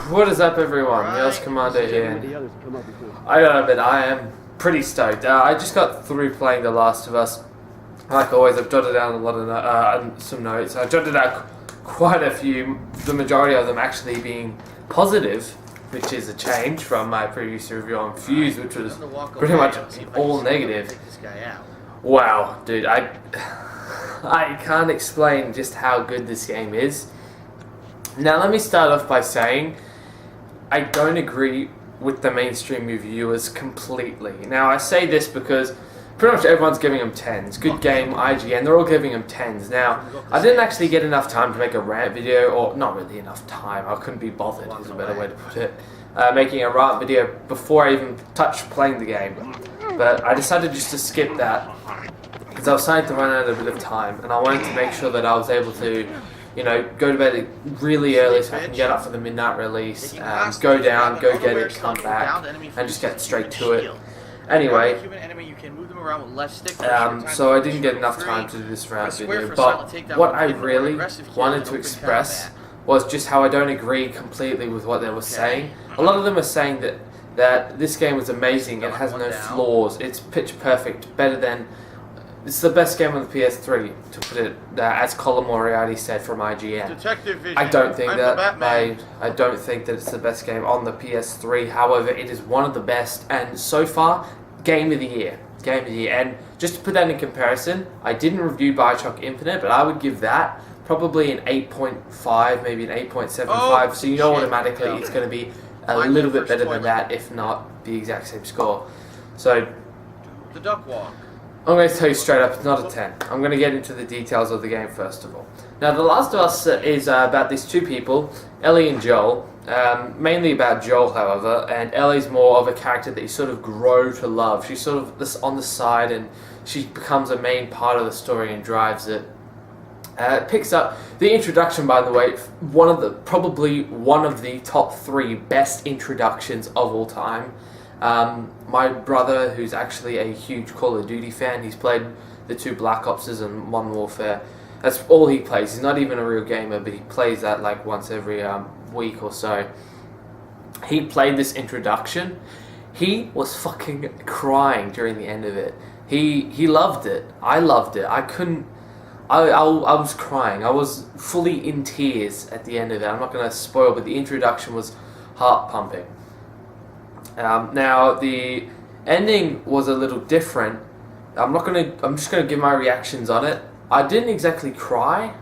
What is up, everyone? Yells Commander here. I gotta admit, I am pretty stoked. I just got through playing The Last of Us. Like always, I've jotted down a lot of some notes. I jotted out quite a few, the majority of them actually being positive, which is a change from my previous review on Fuse, which was pretty much all negative. Wow, dude, I can't explain just how good this game is. Now, let me start off by saying I don't agree with the mainstream reviewers completely. Now, I say this because pretty much everyone's giving them 10s. Good Game, IGN, they're all giving them 10s. Now, I didn't actually get enough time to make a rant video, or not really enough time, I couldn't be bothered is a better way to put it, making a rant video before I even touched playing the game. But I decided just to skip that, because I was starting to run out of a bit of time, and I wanted to make sure that I was able to, you know, go to bed really early so I can get up for the midnight release, go down, go get it, come back, and just get straight to it. Anyway, so I didn't get enough time to do this rant video, but what I really wanted to express was just how I don't agree completely with what they were saying. A lot of them are saying that this game was amazing, it has no flaws, it's pitch perfect, better than... It's the best game on the PS3, to put it as Colin Moriarty said from IGN. I don't think that. I don't think that it's the best game on the PS3. However, it is one of the best, and so far, Game of the Year. Game of the Year. And just to put that in comparison, I didn't review Bioshock Infinite, but I would give that probably an 8.5, maybe an 8.75. So you know automatically it's going to be a little bit better than that, if not the exact same score. So the duck walk. I'm going to tell you straight up, it's not a 10. I'm going to get into the details of the game first of all. Now, The Last of Us is about these two people, Ellie and Joel. Mainly about Joel, however, and Ellie's more of a character that you sort of grow to love. She's sort of this on the side, and she becomes a main part of the story and drives it. It picks up the introduction, by the way, probably one of the top 3 best introductions of all time. My brother, who's actually a huge Call of Duty fan, he's played the 2 Black Opses and Modern Warfare. That's all he plays. He's not even a real gamer, but he plays that like once every week or so. He played this introduction. He was fucking crying during the end of it. He loved it. I loved it. I was crying. I was fully in tears at the end of it. I'm not going to spoil, but the introduction was heart pumping. Now, the ending was a little different. I'm just gonna give my reactions on it. I didn't exactly cry,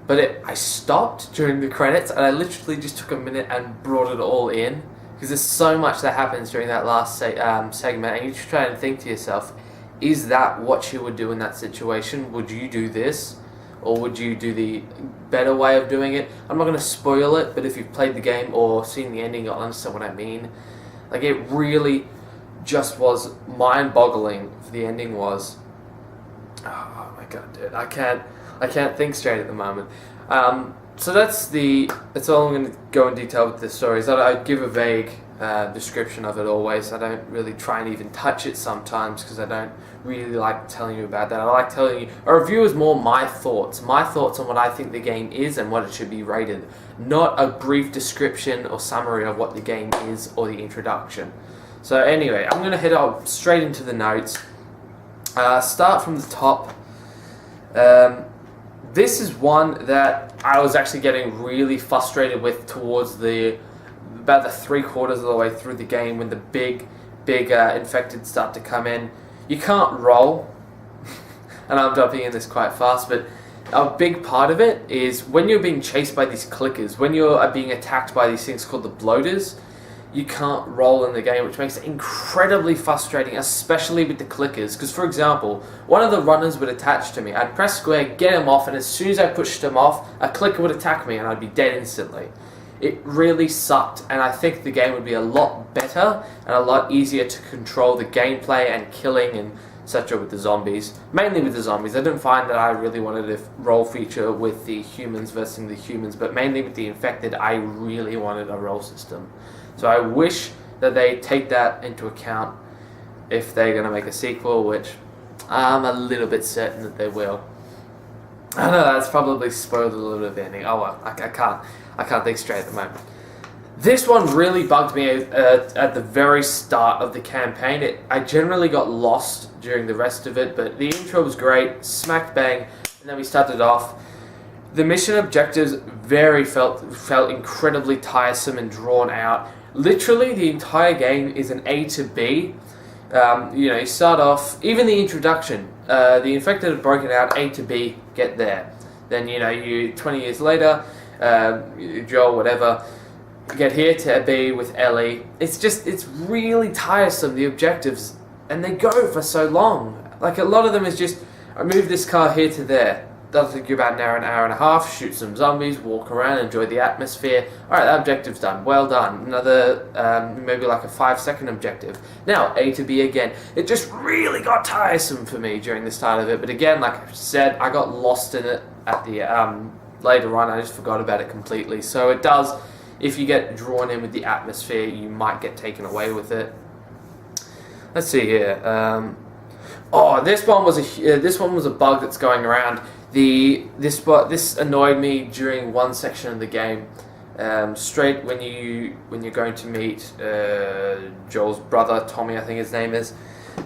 but I stopped during the credits, and I literally just took a minute and brought it all in, because there's so much that happens during that last segment, and you just try and think to yourself, is that what you would do in that situation? Would you do this? Or would you do the better way of doing it? I'm not going to spoil it, but if you've played the game or seen the ending, you'll understand what I mean. Like, it really just was mind-boggling. The ending was, oh my god, dude, I can't think straight at the moment. So that's all I'm going to go in detail with this story. Is that I give a vague description of it always. I don't really try and even touch it sometimes, because I don't really like telling you about that. I like telling you, a review is more my thoughts on what I think the game is and what it should be rated, not a brief description or summary of what the game is or the introduction. So anyway, I'm going to head up straight into the notes. Start from the top. This is one that I was actually getting really frustrated with towards about the 3/4 of the way through the game, when the big infected start to come in. You can't roll, and I'm jumping in this quite fast, but a big part of it is when you're being chased by these clickers, when you're being attacked by these things called the bloaters, you can't roll in the game, which makes it incredibly frustrating, especially with the clickers. Because, for example, one of the runners would attach to me. I'd press square, get him off, and as soon as I pushed him off, a clicker would attack me, and I'd be dead instantly. It really sucked, and I think the game would be a lot better and a lot easier to control the gameplay and killing and etc. with the zombies. Mainly with the zombies. I didn't find that I really wanted a roll feature with the humans versus the humans, but mainly with the infected, I really wanted a roll system. So I wish that they take that into account if they're going to make a sequel, which I'm a little bit certain that they will. I know that's probably spoiled a little bit of the ending. Oh well, I can't think straight at the moment. This one really bugged me at the very start of the campaign. I generally got lost during the rest of it, but the intro was great, smack bang, and then we started off. The mission objectives felt incredibly tiresome and drawn out. Literally, the entire game is an A to B. You start off, even the introduction, the infected have broken out, A to B, get there. Then, you 20 years later, Joel, whatever, get here to B with Ellie. It's really tiresome, the objectives, and they go for so long. Like, a lot of them is just, I move this car here to there. That'll take you about an hour and a half, shoot some zombies, walk around, enjoy the atmosphere. Alright, that objective's done. Well done. Another, maybe like a 5-second objective. Now, A to B again. It just really got tiresome for me during the start of it. But again, like I said, I got lost in it at the, later on. I just forgot about it completely. So it does, if you get drawn in with the atmosphere, you might get taken away with it. Let's see here. This one was a bug that's going around. This annoyed me during one section of the game. Straight when you're going to meet Joel's brother, Tommy, I think his name is.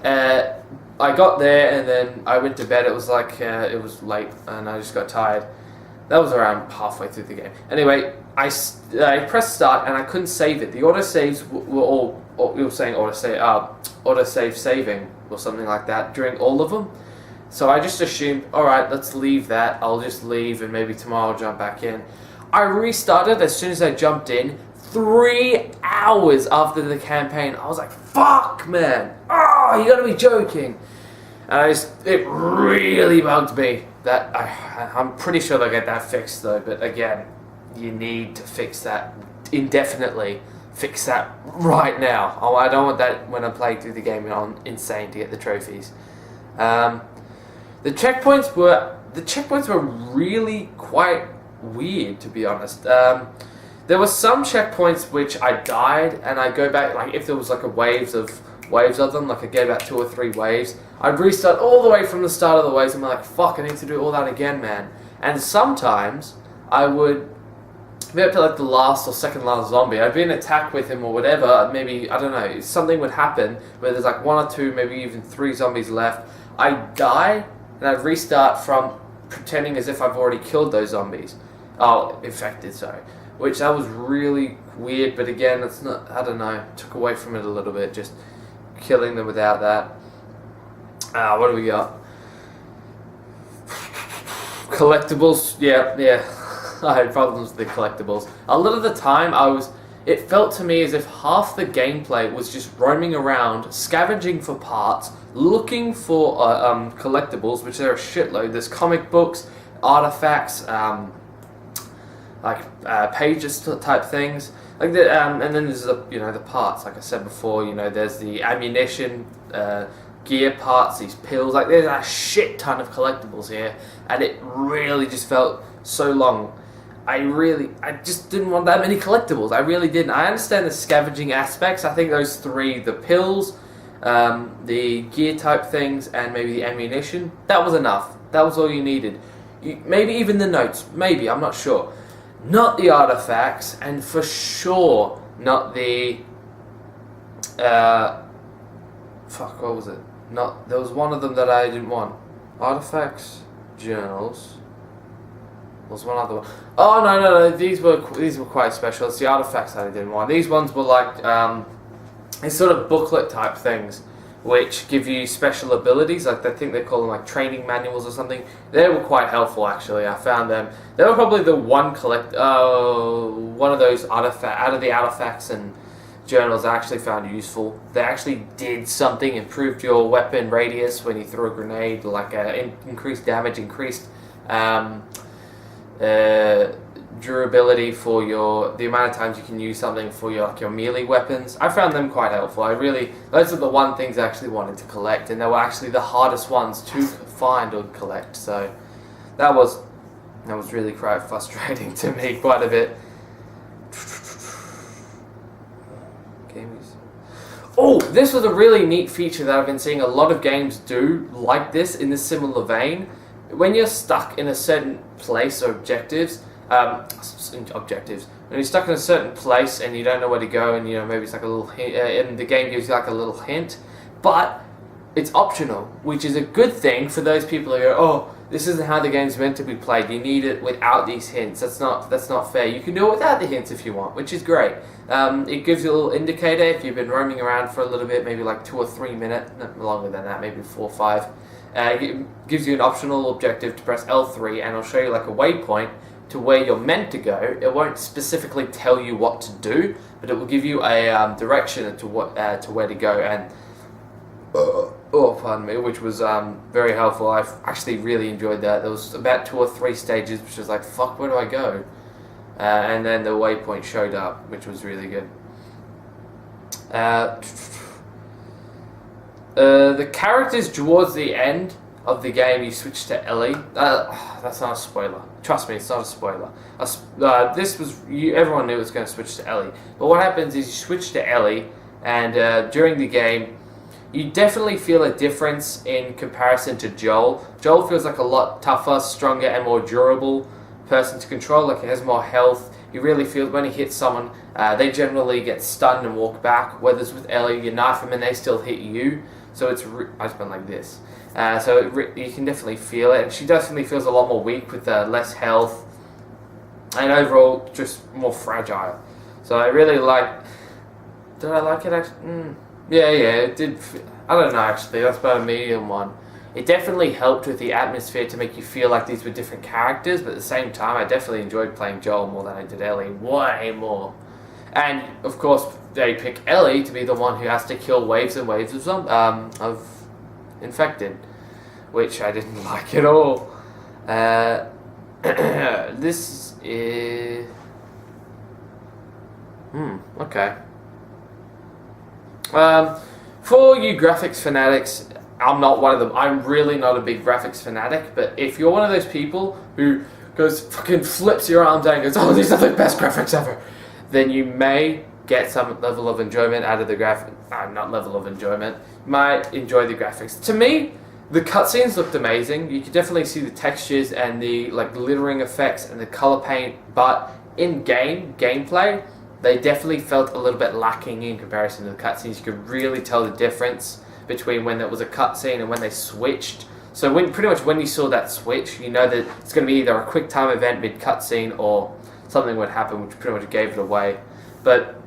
I got there and then I went to bed. It was like it was late and I just got tired. That was around halfway through the game. Anyway, I pressed start and I couldn't save it. The autosaves were all you were saying autosave saving or something like that during all of them. So I just assumed, alright, let's leave that. I'll just leave and maybe tomorrow I'll jump back in. I restarted as soon as I jumped in. 3 hours after the campaign. I was like, fuck, man. Oh, you gotta be joking. And it really bugged me. I'm pretty sure they'll get that fixed though. But again, you need to fix that indefinitely. Fix that right now. Oh, I don't want that when I'm playing through the game and I'm insane to get the trophies. The checkpoints were really quite weird, to be honest. There were some checkpoints which I died, and I go back, like if there was like waves of them, like I get about 2 or 3 waves, I'd restart all the way from the start of the waves, and I'm like, fuck, I need to do all that again, man. And sometimes I would be up to like the last or second last zombie. I'd be in attack with him or whatever. Maybe, I don't know, something would happen where there's like 1 or 2, maybe even 3 zombies left. I'd die. And I'd restart from pretending as if I've already killed those zombies. Oh, infected, sorry. Which, that was really weird, but again, it's not, I don't know, took away from it a little bit, just killing them without that. What do we got? Collectibles, yeah. I had problems with the collectibles. A lot of the time, it felt to me as if half the gameplay was just roaming around, scavenging for parts, looking for collectibles, which there are a shitload. There's comic books, artifacts, pages type things, like that. And then there's the parts. Like I said before, there's the ammunition, gear parts, these pills. Like there's a shit ton of collectibles here, and it really just felt so long. I just didn't want that many collectibles. I really didn't. I understand the scavenging aspects. I think those 3, the pills, the gear type things, and maybe the ammunition, that was enough. That was all you needed. Maybe even the notes. Maybe, I'm not sure. Not the artifacts, and for sure not the... what was it? There was one of them that I didn't want. Artifacts, journals... was one other one. Oh no! These were quite special. It's the artifacts that I didn't want. These ones were like these sort of booklet type things, which give you special abilities. Like I think they call them like training manuals or something. They were quite helpful actually. I found them. They were probably the one of those out of the artifacts and journals I actually found useful. They actually did something, improved your weapon radius when you threw a grenade, like increased damage, increased. Durability for the amount of times you can use something for your melee weapons. I found them quite helpful. Those are the one things I actually wanted to collect, and they were actually the hardest ones to find or collect. So that was really quite frustrating to me, quite a bit. Oh, this was a really neat feature that I've been seeing a lot of games do like this in a similar vein. When you're stuck in a certain place or objectives, Objectives. When you're stuck in a certain place and you don't know where to go, and maybe it's like a little hint, and the game gives you like a little hint, but it's optional, which is a good thing for those people who go, oh, this isn't how the game's meant to be played. You need it without these hints. That's not fair. You can do it without the hints if you want, which is great. It gives you a little indicator if you've been roaming around for a little bit, maybe like 2 or 3 minutes, not longer than that, maybe 4 or 5. It gives you an optional objective to press L3, and it'll show you like a waypoint to where you're meant to go. It won't specifically tell you what to do, but it will give you a direction to where to go. And pardon me, which was very helpful. I actually really enjoyed that. There was about 2 or 3 stages, which was like, fuck, where do I go? And then the waypoint showed up, which was really good. The characters towards the end of the game, you switch to Ellie. That's not a spoiler. Trust me, it's not a spoiler. Everyone knew it was going to switch to Ellie. But what happens is you switch to Ellie, and during the game, you definitely feel a difference in comparison to Joel. Joel feels like a lot tougher, stronger, and more durable person to control. Like, he has more health. You really feel when he hits someone, they generally get stunned and walk back. Whereas with Ellie, you knife them and they still hit you. So it's I just went like this. You can definitely feel it. And she definitely feels a lot more weak with less health, and overall just more fragile. So I really like. Did I like it actually? Yeah, it did. I don't know actually. That's about a medium one. It definitely helped with the atmosphere to make you feel like these were different characters, but at the same time, I definitely enjoyed playing Joel more than I did Ellie. Way more. And of course, they pick Ellie to be the one who has to kill waves and waves of infected, which I didn't like at all. This is okay. For you graphics fanatics, I'm not one of them. I'm really not a big graphics fanatic, but if you're one of those people who fucking flips your arms out and goes, oh, these are the best graphics ever, then you may get some level of enjoyment out of the not level of enjoyment, you might enjoy the graphics. To me, the cutscenes looked amazing. You could definitely see the textures and the glittering effects and the color paint, but in gameplay, they definitely felt a little bit lacking in comparison to the cutscenes. You could really tell the difference between when it was a cutscene and when they switched. So pretty much when you saw that switch, you know that it's going to be either a quick time event mid-cutscene or something would happen, which pretty much gave it away. But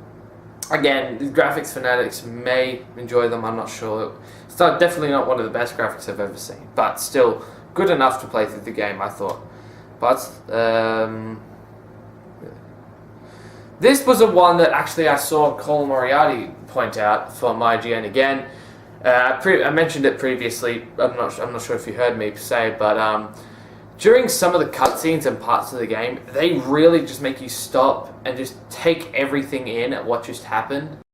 again, the graphics fanatics may enjoy them, I'm not sure. It's definitely not one of the best graphics I've ever seen, but still good enough to play through the game, I thought. But this was a one that actually I saw Colin Moriarty point out from IGN again. I mentioned it previously. I'm not sure if you heard me say, but during some of the cutscenes and parts of the game, they really just make you stop and just take everything in at what just happened.